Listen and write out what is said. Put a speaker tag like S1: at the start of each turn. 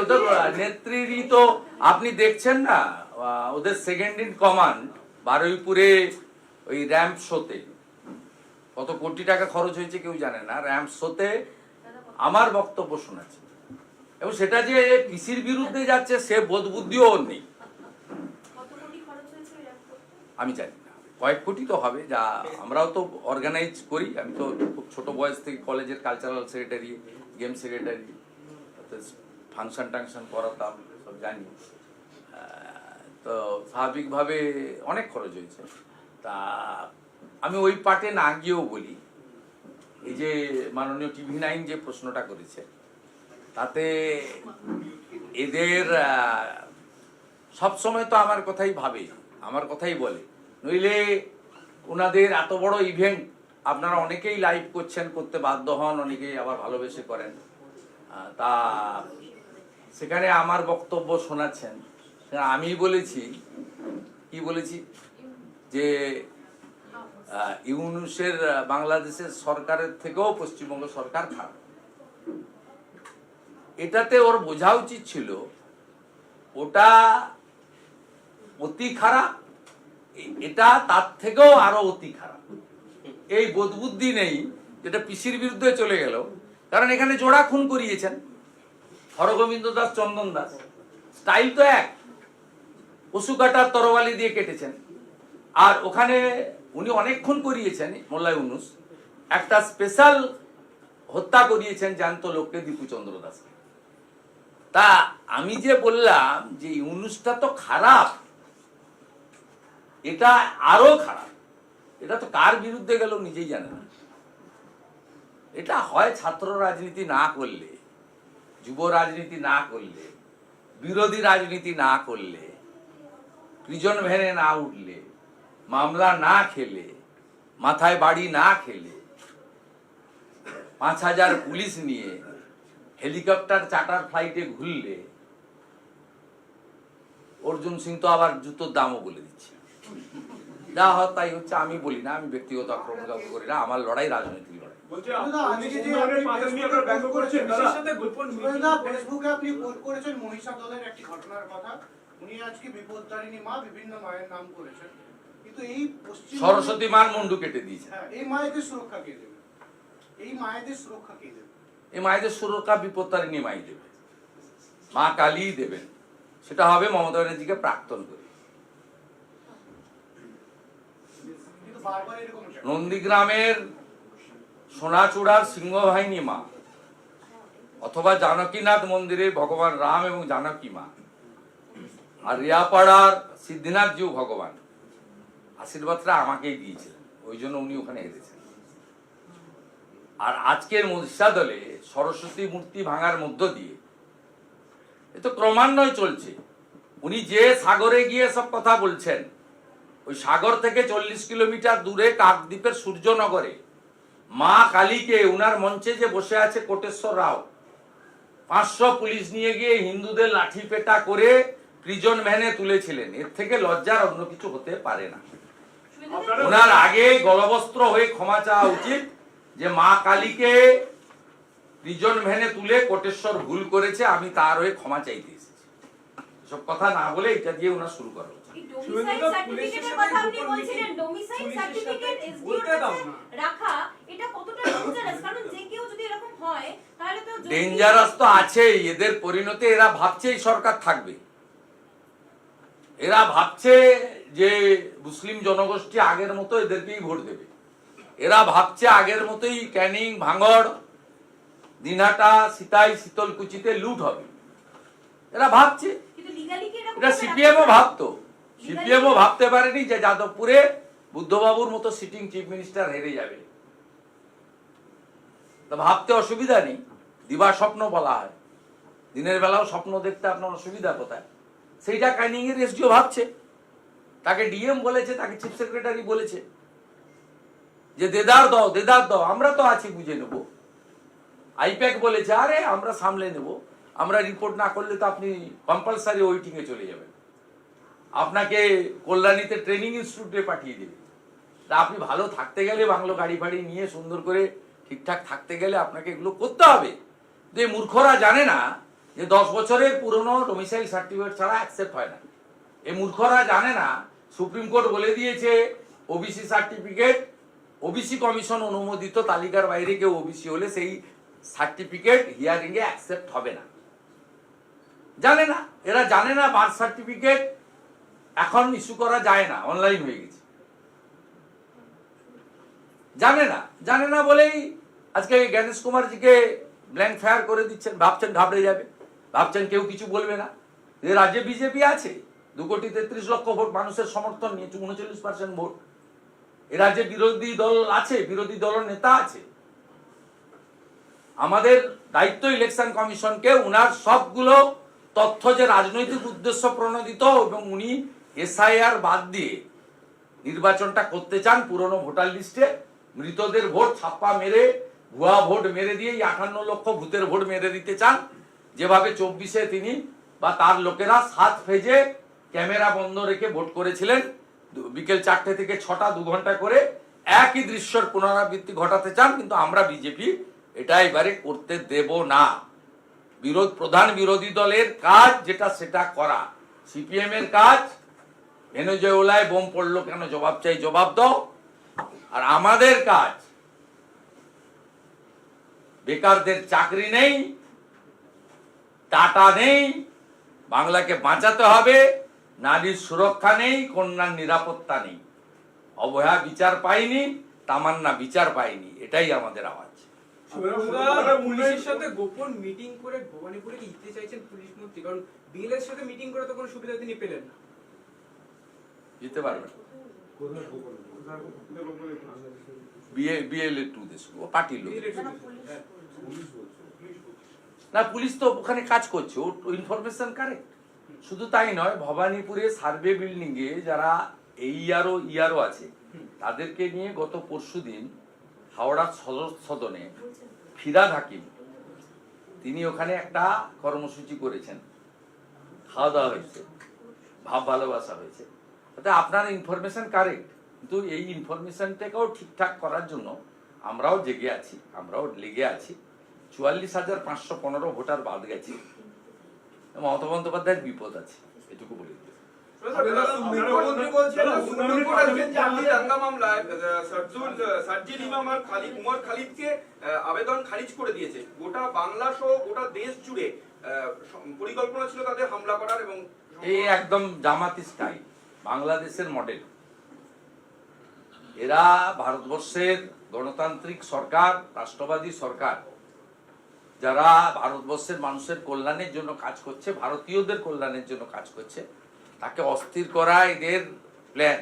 S1: ওদের নেত্রীরই তো আপনি দেখছেন না, ওদের সেকেন্ড ইন কমান্ড বারুইপুরে ওই র্যাম্প শোতে কত কোটি টাকা খরচ হয়েছে কেউ জানে না। র্যাম্প শোতে আমার বক্তব্য শোনাচ্ছে, এবং সেটা যে পিসির বিরুদ্ধে যাচ্ছে সে বোধ বুদ্ধিও ওর নেই। আমি জানি না, কয়েক কোটি তো হবে, যা আমরাও তো অর্গানাইজ করি। আমি তো খুব ছোট বয়স থেকে কলেজের cultural secretary, game secretary, function টাংশন করাতাম, সব জানি। তো স্বাভাবিকভাবে অনেক খরচ হয়েছে। তা আমি ওই পার্টে না গিয়েও বলি, এই যে মাননীয় TV9 যে প্রশ্নটা করেছে, তাতে এদের সবসময় তো আমার কথাই ভাবে, আমার কথাই বলে, নইলে ওনাদের এত বড় ইভেন্ট আপনারা অনেকেই লাইভ করছেন, করতে বাধ্য হন, অনেকেই আবার ভালোবেসে করেন। তা সেখানে আমার বক্তব্য শোনাচ্ছেন। আমি বলেছি, কি বলেছি, যে ইউনূসের বাংলাদেশের সরকারের থেকেও পশ্চিমবঙ্গ সরকার খারাপ। এটাতে ওর বোঝা উচিত ছিল ওটা অতি খারাপ, এটা তার থেকেও আরো অতি খারাপ। এই বোধবুদ্ধি নেই, যেটা পিসির বিরুদ্ধে চলে গেল। কারণ এখানে জোড়া খুন করিয়েছেন, হরগোবিন্দ দাস, চন্দন দাস, স্টাইল তো এক, পশু কাটার তরবারি দিয়ে কেটেছেন। আর ওখানে উনি অনেক খুন করিয়েছেন, মোল্লা ইউনূস একটা স্পেশাল হত্যা করিয়েছেন জ্যান্ত লোককে, দীপুচন্দ্র দাসকে। তা আমি যে বললাম যে ইউনূসটা তো খারাপ, এটা আরো খারাপ, এটা তো কার বিরুদ্ধে গেল নিজেই জানে না। এটা হয় ছাত্র রাজনীতি না করলে, যুব রাজনীতি না করলে, বিরোধী রাজনীতি না করলে, প্রিজন ভ্যানে না উঠলে, মামলা না খেলে, মাথায় বাড়ি না খেলে, 5000 পুলিশ নিয়ে হেলিকপ্টার চার্টার ফ্লাইটে ঘুরলে, অর্জুন সিং তো আবার জুতোর দামও বলে দিচ্ছে। যা হয় তাই হচ্ছে, আমি বলি না, আমি ব্যক্তিগত আক্রমণ করি না, আমার লড়াই রাজনৈতিক লড়াই। সরস্বতী মার মুন্ডু কেটে দিয়েছে।
S2: এই মায়েদের সুরক্ষা কে দেবে? এই মায়েদের সুরক্ষা কে দেবে?
S1: এই মায়েদের সুরক্ষা বিপত্তারিণী মাই দেবে, মা কালী দেবেন। সেটা হবে মমতা ব্যানার্জিকে প্রাক্তন করে। নন্দীগ্রামের সোনাচূড়ার সিংহবাহিনী মা, অথবা জানকীনাথ মন্দিরে ভগবান রাম এবং জানকী মা, আর রিয়াপাড়ার সিদ্ধিনাথ জিউ ভগবান, আশীর্বাদটা আমাকেই দিয়েছিলেন, ওই জন্য উনি ওখানে এসেছেন। আর আজকের মহিষা দলে সরস্বতী মূর্তি ভাঙার মধ্য দিয়ে এ তো ক্রমান্বয়ে চলছে। উনি যে সাগরে গিয়ে সব কথা বলছেন, ওই সাগর থেকে 40 কিলোমিটার দূরে কাকদ্বীপের সূর্যনগরে মা কালীকে উনার মঞ্চে যে বসে আছে কোটেশ্বর রাও, 500 পুলিশ নিয়ে গিয়ে হিন্দুদের লাঠি পেটা করে প্রিজন ভ্যানে তুলেছিলেন। এর থেকে লজ্জার অন্য কিছু হতে পারে না। ওনার আগে গলবস্ত্র হয়ে ক্ষমা চাওয়া উচিত যে মা কালীকে প্রিজন ভ্যানে তুলে কোটেশ্বর ভুল করেছে, আমি তার হয়ে ক্ষমা চাইতে এসেছি। সব কথা না বলে এটা দিয়ে ওনার শুরু করা উচিত। ডেঞ্জারাস তো আছেই, এদের পরিণতি এরা ভাবছে এই সরকার থাকবে, এরা ভাবছে যে মুসলিম জনগোষ্ঠী আগের মতো এদেরকেই ভোট দেবে, এরা ভাবছে আগের মতোই ক্যানিং, ভাঙড়, দিনহাটা, সিতাই, শীতলকুচিতে লুট হবে, এরা ভাবছে। এটা সিপিএমও ভাবতো, সিপিএমও ভাবতে পারেনি যে যাদবপুরে বুদ্ধবাবুর মতো সিটিং চিফ মিনিস্টার হেরে যাবে। তা ভাবতে অসুবিধা নেই, দিবা স্বপ্ন বলা হয়, দিনের বেলাও স্বপ্ন দেখতে আপনার অসুবিধা কোথায়? সেইটা ক্যানিং এর এসডিও ভাবছে, তাকে ডিএম বলেছে, তাকে চিফ সেক্রেটারি বলেছে যে দেদার দাও, দেদার দাও, আমরা তো আছি, বুঝে নেবো। আইপ্যাক বলেছে আরে আমরা সামলে নেব, আমরা রিপোর্ট না করলে তো আপনি কম্পালসারি ওয়েটিং এ চলে যাবেন, আপনাকে কল্যাণীতে ট্রেনিং ইনস্টিটিউটে পাঠিয়ে দেবে। তা আপনি ভালো থাকতে গেলে, বাংলো গাড়ি ফাড়ি নিয়ে সুন্দর করে ঠিকঠাক থাকতে গেলে আপনাকে এগুলো করতে হবে। যে মূর্খরা জানে না যে 10 বছরের পুরনো ডোমিসাইল সার্টিফিকেট ছাড়া অ্যাকসেপ্ট হয় না। এই মূর্খরা জানে না সুপ্রিম কোর্ট বলে দিয়েছে ওবিসি সার্টিফিকেট, ওবিসি কমিশন অনুমোদিত তালিকার বাইরে কেউ ওবিসি হলে সেই সার্টিফিকেট হিয়ারিং এ অ্যাকসেপ্ট হবে না। জানে না, এরা জানে না বার্থ সার্টিফিকেট এখন ইস্যু করা যায় না, অনলাইন হয়ে গেছে। জানে না বলেই আজকে জ্ঞানেশ কুমারজিকে ব্ল্যাঙ্ক ফায়ার করে দিচ্ছেন, ভাবছেন ঘাবড়ে যাবে, ভাবছেন কেউ কিছু বলবে না। যে রাজ্যে বিজেপি আছে 2,33,00,000 ভোট মানুষের সমর্থন নিয়ে 39% ভোট। এ রাজ্যে বিরোধী দল আছে, বিরোধী দলের নেতা আছে। আমাদের দায়িত্ব ইলেকশন কমিশনকে উনার সবগুলো তথ্য যে রাজনৈতিক উদ্দেশ্য প্রণোদিত এবং উনি এসআইআর বাদ দিয়ে নির্বাচনটা করতে চান পুরনো ভোটার লিস্টে মৃতদের ভোট ছাপ্পা মেরে ভুয়া ভোট মেরে দিয়ে 58 লক্ষ ভূতের ভোট মেরে দিতে চান, যেভাবে 24-এ তিনি বা তার লোকেরা 7 ফেজে ক্যামেরা বন্ধ রেখে ভোট করেছিলেন, বিকেল 4টে থেকে 6টা 2 ঘন্টা করে একই দৃশ্যের পুনরাবৃত্তি ঘটাতে চান। কিন্তু আমরা বিজেপি এটা এবারে করতে দেব না। প্রধান বিরোধী দলের কাজ যেটা সেটা করা, সিপিএম এর কাজ ভেনেজুয়েলায় বোম পড়লো কেন জবাব চাই, জবাব দাও। আর আমাদের কাজ বেকারদের চাকরি নেই, টাটা নেই, বাংলাকে বাঁচাতে হবে, নারীর সুরক্ষা নেই, কন্যার নিরাপত্তা নেই, অবহেলা বিচার পাইনি, তামান্না বিচার পাইনি, এটাই আমাদের আওয়াজ।
S3: পুলিশের সাথে গোপন মিটিং করে ভবানীপুরে কি জিততে চাইছেন পুলিশ মন্ত্রী? কারণ বিএলএর সাথে মিটিং করে তো কোনো সুবিধা তিনি পেলেন না।
S1: জিততে পারবে বিএলএ 2 দেশ ও পার্টির লোক না, পুলিশ তো ওখানে কাজ করছে, ও ইনফরমেশন কারেক্ট। শুধু তাই নয়, ভবানীপুরে সার্ভে বিল্ডিং এ যারা ইআরও আছে তাদেরকে নিয়ে গত পরশুদিন হাওড়া সদনে ফিরাদ হাকিম তিনি ওখানে একটা কর্মসূচি করেছেন, খাওয়া দাওয়া হয়েছে, ভাব ভালোবাসা হয়েছে। তাতে আপনার ইনফরমেশন কারেক্ট, কিন্তু এই ইনফরমেশনটাকেও ঠিকঠাক করার জন্য আমরাও জেগে আছি, আমরাও লেগে আছি। 44,515 ভোটার বাদ গেছে। মমতা বন্দ্যোপাধ্যায়ের বিপদ আছে, এটুকু বলে দিতে।
S3: মুখ্যমন্ত্রী বলছেন সুপ্রিম কোর্ট আজকে জামিন দাঙ্গা মামলায় সার্জিল ইমাম আর উমর খালিদকে আবেদন খারিজ করে দিয়েছে। গোটা বাংলা সহ গোটা দেশ জুড়ে পরিকল্পনা ছিল তাদের হামলা করার, এবং
S1: এই একদম জামাতি স্টাইল, বাংলাদেশের মডেল। এরা ভারতবর্ষের গণতান্ত্রিক সরকার, রাষ্ট্রবাদী সরকার, যারা ভারতবর্ষের মানুষের কল্যাণের জন্য কাজ করছে, ভারতীয়দের কল্যাণের জন্য কাজ করছে, তাকে অস্থির করা এদের প্ল্যান।